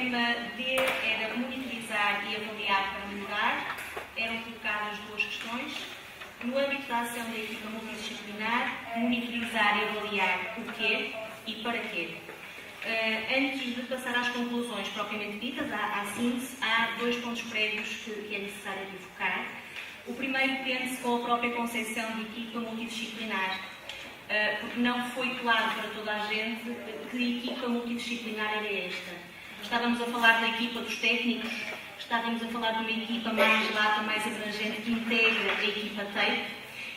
tema D era monitorizar e avaliar para melhorar. Eram colocadas duas questões. No âmbito da ação da equipa multidisciplinar, monitorizar e avaliar o quê e para quê. Antes de passar às conclusões propriamente ditas, à síntese, há dois pontos prévios que é necessário focar. O primeiro prende-se com a própria concepção de equipa multidisciplinar, porque não foi claro para toda a gente que equipa multidisciplinar era esta. Estávamos a falar da equipa dos técnicos, estávamos a falar de uma equipa mais lata, mais abrangente, que integra a equipa TAPE,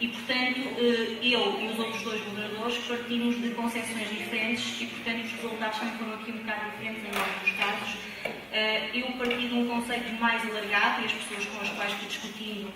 e, portanto, eu e os outros dois moderadores partimos de concepções diferentes e, portanto, os resultados também foram aqui um bocado diferentes em alguns dos casos. Eu parti de um conceito mais alargado, e as pessoas com as quais fui discutindo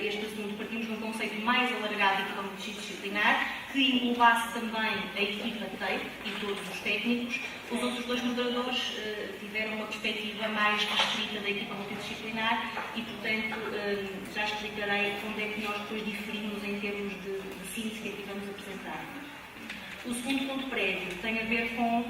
este assunto, partimos de um conceito mais alargado de equipa multidisciplinar, que englobasse também a equipa TAPE e todos os técnicos. Os outros dois moderadores tiveram uma perspectiva mais restrita da equipa multidisciplinar e, portanto, já explicarei onde é que nós depois diferimos em termos de síntese que aqui vamos apresentar. O segundo ponto prévio tem a ver com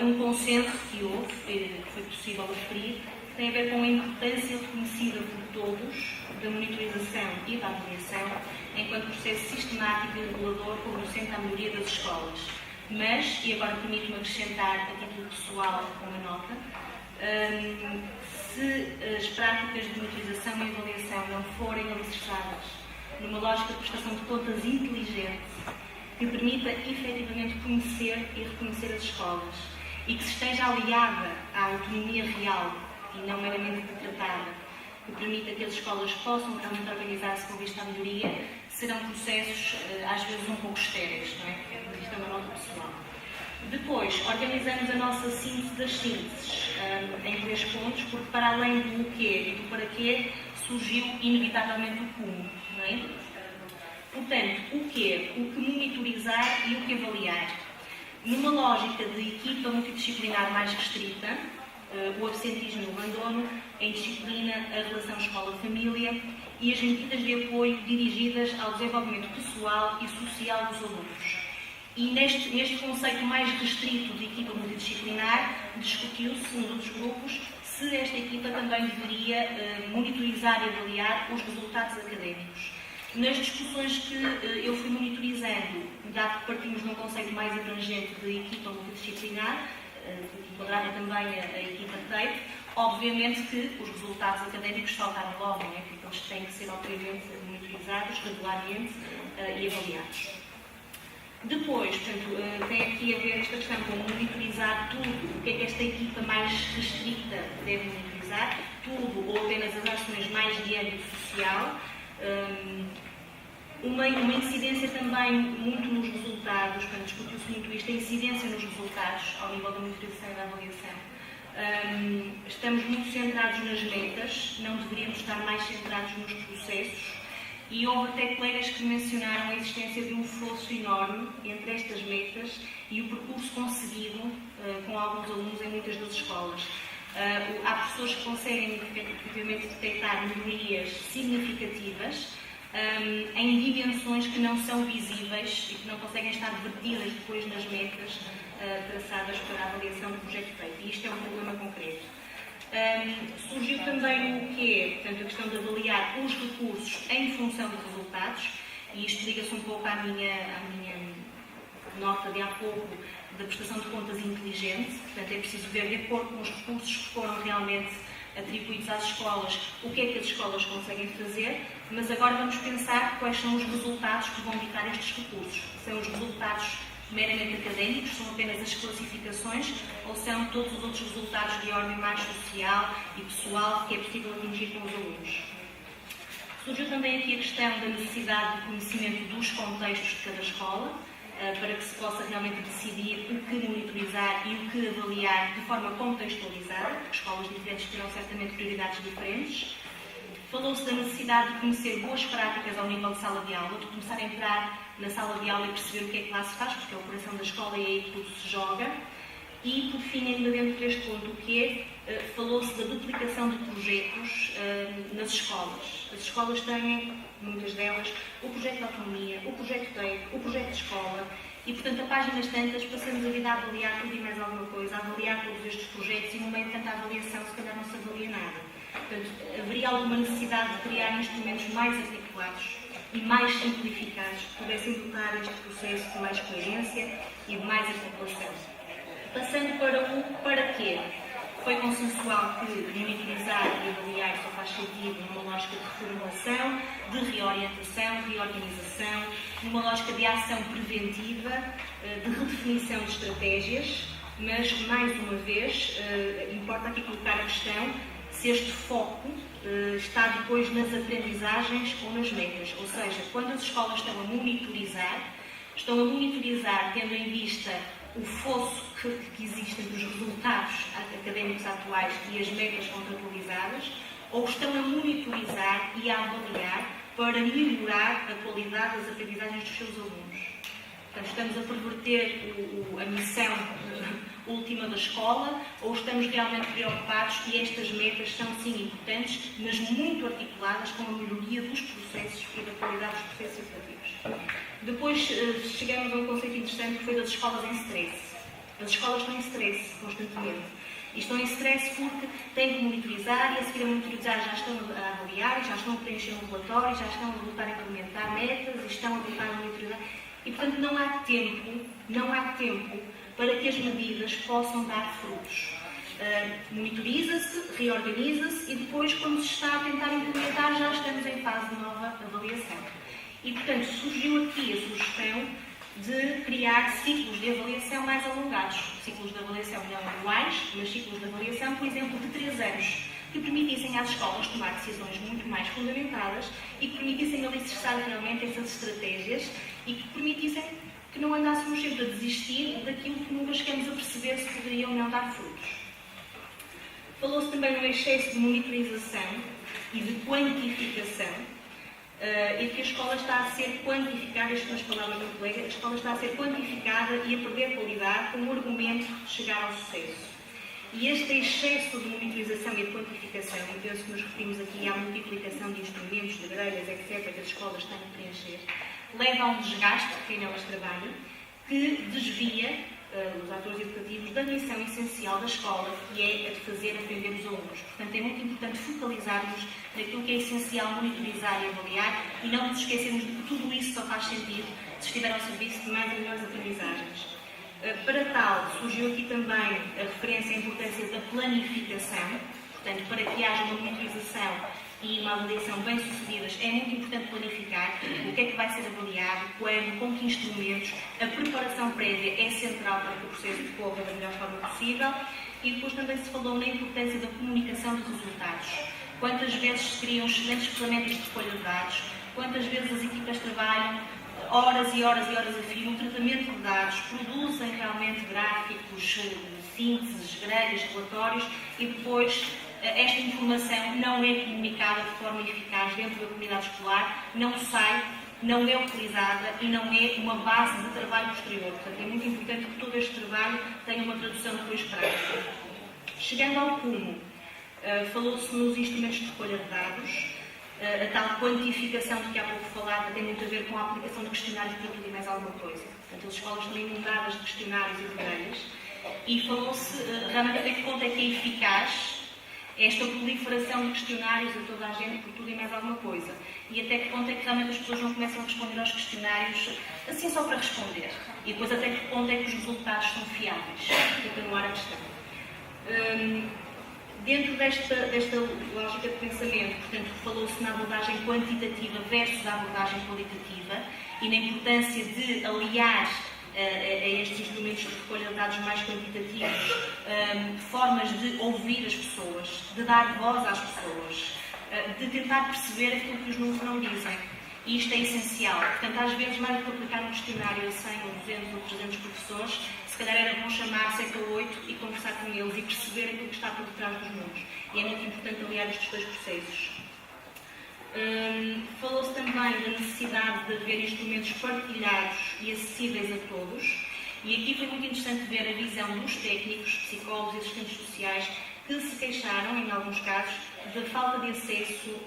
um consenso que houve, que foi possível referir, que tem a ver com a importância reconhecida por todos da monitorização e da avaliação enquanto processo sistemático e regulador conducente à melhoria das escolas. Mas, e agora permito-me acrescentar a título pessoal uma nota, se as práticas de monitorização e avaliação não forem alicerçadas numa lógica de prestação de contas inteligente, que permita efetivamente conhecer e reconhecer as escolas e que se esteja aliada à autonomia real e não meramente decretada, que permita que as escolas possam realmente organizar-se com vista à melhoria, serão processos às vezes um pouco estéreis, não é? Isto é uma nota pessoal. Depois, organizamos a nossa síntese das sínteses em 3 pontos, porque para além do quê e do para quê, surgiu inevitavelmente o como, não é? Portanto, o quê? O que monitorizar e o que avaliar. Numa lógica de equipa multidisciplinar mais restrita, o absentismo e o abandono, a indisciplina, a relação escola-família e as medidas de apoio dirigidas ao desenvolvimento pessoal e social dos alunos. E neste conceito mais restrito de equipa multidisciplinar, discutiu-se nos outros grupos se esta equipa também deveria monitorizar e avaliar os resultados académicos. Nas discussões que eu fui monitorizando, dado que partimos de um conceito mais abrangente de equipa multidisciplinar, que enquadrava também a equipa TAPE, obviamente que os resultados académicos saltaram logo, não é? Porque eles têm que ser, obviamente, monitorizados regularmente e avaliados. Depois, portanto, tem aqui a ver esta questão com monitorizar tudo, o que é que esta equipa mais restrita deve monitorizar, tudo ou apenas as ações mais de âmbito social. Uma incidência também muito nos resultados, quando discutiu-se muito isto, a incidência nos resultados ao nível da monitorização e da avaliação. Estamos muito centrados nas metas, não deveríamos estar mais centrados nos processos, e houve até colegas que mencionaram a existência de um fosso enorme entre estas metas e o percurso conseguido com alguns alunos em muitas das escolas. Há professores que conseguem efetivamente detectar melhorias significativas em dimensões que não são visíveis e que não conseguem estar vertidas depois nas metas traçadas para a avaliação do projeto feito. E isto é um problema concreto. Surgiu também o quê? Portanto, a questão de avaliar os recursos em função dos resultados, e isto liga-se um pouco à minha nota de há pouco da prestação de contas inteligente. Portanto, é preciso ver, de acordo com os recursos que foram realmente atribuídos às escolas, o que é que as escolas conseguem fazer, mas agora vamos pensar quais são os resultados que vão ditar estes recursos. São os resultados meramente académicos, são apenas as classificações, ou são todos os outros resultados de ordem mais social e pessoal que é possível atingir com os alunos. Surgiu também aqui a questão da necessidade de conhecimento dos contextos de cada escola, para que se possa realmente decidir o que monitorizar e o que avaliar de forma contextualizada, porque escolas diferentes terão certamente prioridades diferentes. Falou-se da necessidade de conhecer boas práticas ao nível de sala de aula, de começar a entrar na sala de aula e perceber o que é que lá se faz, porque é o coração da escola e é aí que tudo se joga. E, por fim, ainda dentro deste ponto, o que é, falou-se da duplicação de projetos nas escolas. As escolas têm, muitas delas, o projeto de autonomia, o projeto TAPE, o projeto de escola, E, portanto, a páginas tantas, passamos a vida a avaliar tudo e mais alguma coisa, a avaliar todos estes projetos e no meio de tanta avaliação, se calhar não se avalia nada. Portanto, haveria alguma necessidade de criar instrumentos mais articulados e mais simplificados que pudessem dotar este processo de mais coerência e de mais articulação. Passando para o para quê. Foi consensual que monitorizar e avaliar só faz sentido numa lógica de reformulação, de reorientação, reorganização, numa lógica de ação preventiva, de redefinição de estratégias, mas, mais uma vez, importa aqui colocar a questão se este foco está depois nas aprendizagens ou nas metas. Ou seja, quando as escolas estão a monitorizar tendo em vista o fosso que existe entre os resultados académicos atuais e as metas contratualizadas, ou estão a monitorizar e a avaliar para melhorar a qualidade das aprendizagens dos seus alunos. Portanto, estamos a perverter a missão última da escola, ou estamos realmente preocupados e estas metas são sim importantes, mas muito articuladas com a melhoria dos processos e da qualidade dos processos educativos. Depois chegamos a um conceito interessante que foi das escolas em stress. As escolas estão em stress constantemente. E estão em stress porque têm que monitorizar e a seguir a monitorizar já estão a avaliar, já estão a preencher um relatório, já estão a voltar a implementar metas e estão a voltar a monitorizar. E, portanto, não há tempo para que as medidas possam dar frutos. Monitoriza-se, reorganiza-se e depois, quando se está a tentar implementar, já estamos em fase de nova avaliação. E, portanto, surgiu aqui a sugestão de criar ciclos de avaliação mais alongados. Ciclos de avaliação não anuais, mas ciclos de avaliação, por exemplo, de 3 anos, que permitissem às escolas tomar decisões muito mais fundamentadas e que permitissem alicerçar realmente essas estratégias e que permitissem que não andássemos sempre a desistir daquilo que nunca chegamos a perceber se poderiam não dar frutos. Falou-se também no excesso de monitorização e de quantificação, e que a escola está a ser quantificada, estas são as palavras do colega, a escola está a ser quantificada e a perder qualidade como argumento de chegar ao sucesso. E este excesso de monitorização e de quantificação, e penso que nos referimos aqui à multiplicação de instrumentos, de grelhas, etc., que as escolas têm que preencher, leva a um desgaste de quem nelas trabalha, que desvia os atores educativos da missão essencial da escola, que é a de fazer aprender os alunos. Portanto, é muito importante focalizarmos naquilo que é essencial monitorizar e avaliar e não nos esquecermos de que tudo isso só faz sentido se estiver ao serviço de mais e melhores aprendizagens. Para tal, surgiu aqui também a referência à importância da planificação. Portanto, para que haja uma monitorização e uma avaliação bem-sucedidas, é muito importante planificar o que é que vai ser avaliado, quando, com que instrumentos. A preparação prévia é central para que o processo decorra da melhor forma possível. E depois também se falou na importância da comunicação de resultados. Quantas vezes se criam excelentes ferramentas de recolha de dados, quantas vezes as equipas trabalham horas e horas e horas a fio no tratamento de dados, produzem realmente gráficos, sínteses, grelhas, relatórios e depois esta informação não é comunicada de forma eficaz dentro da comunidade escolar, não sai, não é utilizada e não é uma base de trabalho posterior. Portanto, é muito importante que todo este trabalho tenha uma tradução depois prática. Chegando ao cume, falou-se nos instrumentos de recolha de dados, a tal quantificação de que há pouco falava tem muito a ver com a aplicação de questionários para tudo e mais alguma coisa. Portanto, as escolas estão inundadas de questionários e de grelhas e falou-se realmente até que ponto é que é eficaz esta proliferação de questionários a toda a gente por tudo e mais alguma coisa. E até que ponto é que realmente as pessoas não começam a responder aos questionários assim só para responder. E depois até que ponto é que os resultados são fiáveis. Fica no ar a questão. Dentro desta lógica de pensamento, portanto, falou-se na abordagem quantitativa versus a abordagem qualitativa e na importância de aliar a estes instrumentos de recolha de dados mais quantitativos formas de ouvir as pessoas, de dar voz às pessoas, de tentar perceber aquilo que os números não dizem. E isto é essencial. Portanto, às vezes, mais do que aplicar um questionário a 100 ou 200 ou 300 professores, se calhar era bom chamar 7 ou 8 e conversar com eles e perceber aquilo que está por detrás dos números. E é muito importante aliar estes dois processos. Falou-se também da necessidade de haver instrumentos partilhados e acessíveis a todos. E aqui foi muito interessante ver a visão dos técnicos, psicólogos e assistentes sociais que se queixaram, em alguns casos, da falta de acesso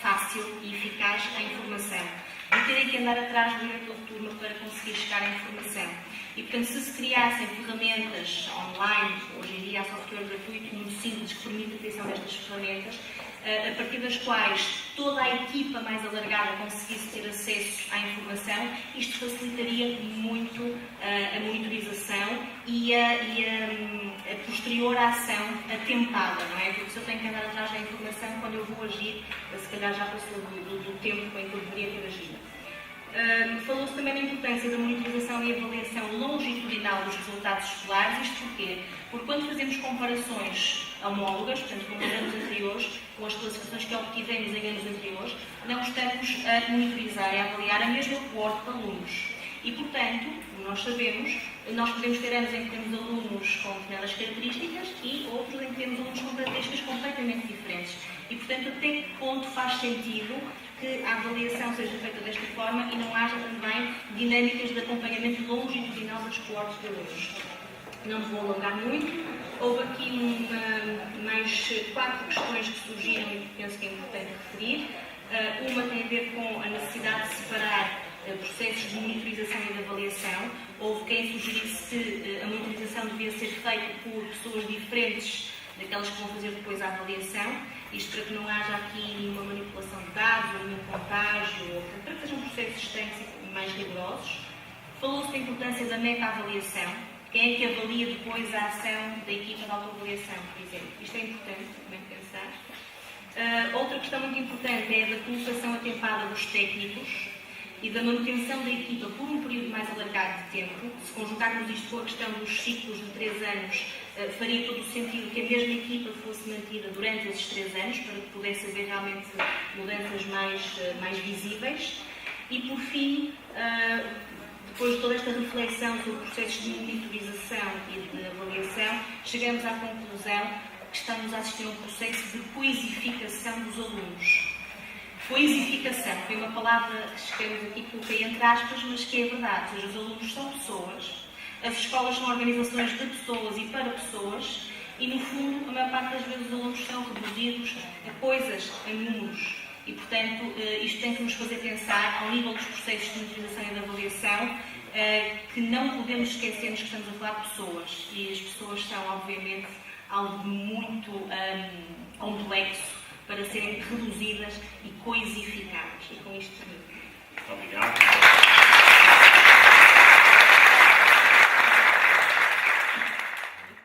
fácil e eficaz à informação. De terem que andar atrás do diretor de turma para conseguir chegar à informação. E, portanto, se criassem ferramentas online, hoje em dia há software gratuito muito simples que permite a criação destas ferramentas, a partir das quais toda a equipa mais alargada conseguisse ter acesso à informação, isto facilitaria muito a monitorização e a posterior ação atempada, não é? Porque se eu tenho que andar atrás da informação, quando eu vou agir, se calhar já passou do tempo em que eu deveria ter agido. Falou-se também da importância da monitorização e avaliação longitudinal dos resultados escolares. Isto porquê? Porque quando fazemos comparações homólogas, portanto, com os anos anteriores, com as classificações que obtivemos em anos anteriores, não estamos a monitorizar e a avaliar a mesma coorte de alunos. E, portanto, como nós sabemos, nós podemos ter anos em que temos alunos com determinadas características e outros em que temos alunos com características completamente diferentes. E, portanto, até que ponto faz sentido que a avaliação seja feita desta forma e não haja também dinâmicas de acompanhamento longitudinal das coortes de alunos. Não me vou alongar muito. Houve aqui mais 4 questões que surgiram e que penso que é importante referir. Uma tem a ver com a necessidade de separar processos de monitorização e de avaliação. Houve quem sugerisse que a monitorização devia ser feita por pessoas diferentes daquelas que vão fazer depois a avaliação. Isto para que não haja aqui nenhuma manipulação de dados ou nenhum contágio, para que sejam processos externos e mais rigorosos. Falou-se da importância da meta-avaliação. Quem é que avalia depois a ação da equipa de autoavaliação, por exemplo? Isto é importante também pensar. Outra questão muito importante é a da colocação atempada dos técnicos e da manutenção da equipa por um período mais alargado de tempo. Se conjugarmos isto com a questão dos ciclos de 3 anos, faria todo o sentido que a mesma equipa fosse mantida durante esses 3 anos, para que pudesse haver realmente mudanças mais visíveis. E, por fim, depois de toda esta reflexão sobre processos de monitorização e de avaliação, chegamos à conclusão que estamos a assistir a um processo de coisificação dos alunos. Coisificação foi uma palavra que escrevemos aqui, coloquei entre aspas, mas que é verdade. Ou seja, os alunos são pessoas, as escolas são organizações de pessoas e para pessoas, e no fundo, a maior parte das vezes os alunos são reduzidos a coisas, a números. E, portanto, isto tem que nos fazer pensar, ao nível dos processos de monitorização e de avaliação, que não podemos esquecermos que estamos a falar de pessoas. E as pessoas são, obviamente, algo muito complexo para serem reduzidas e coisificadas. E com isto termino. Muito obrigado.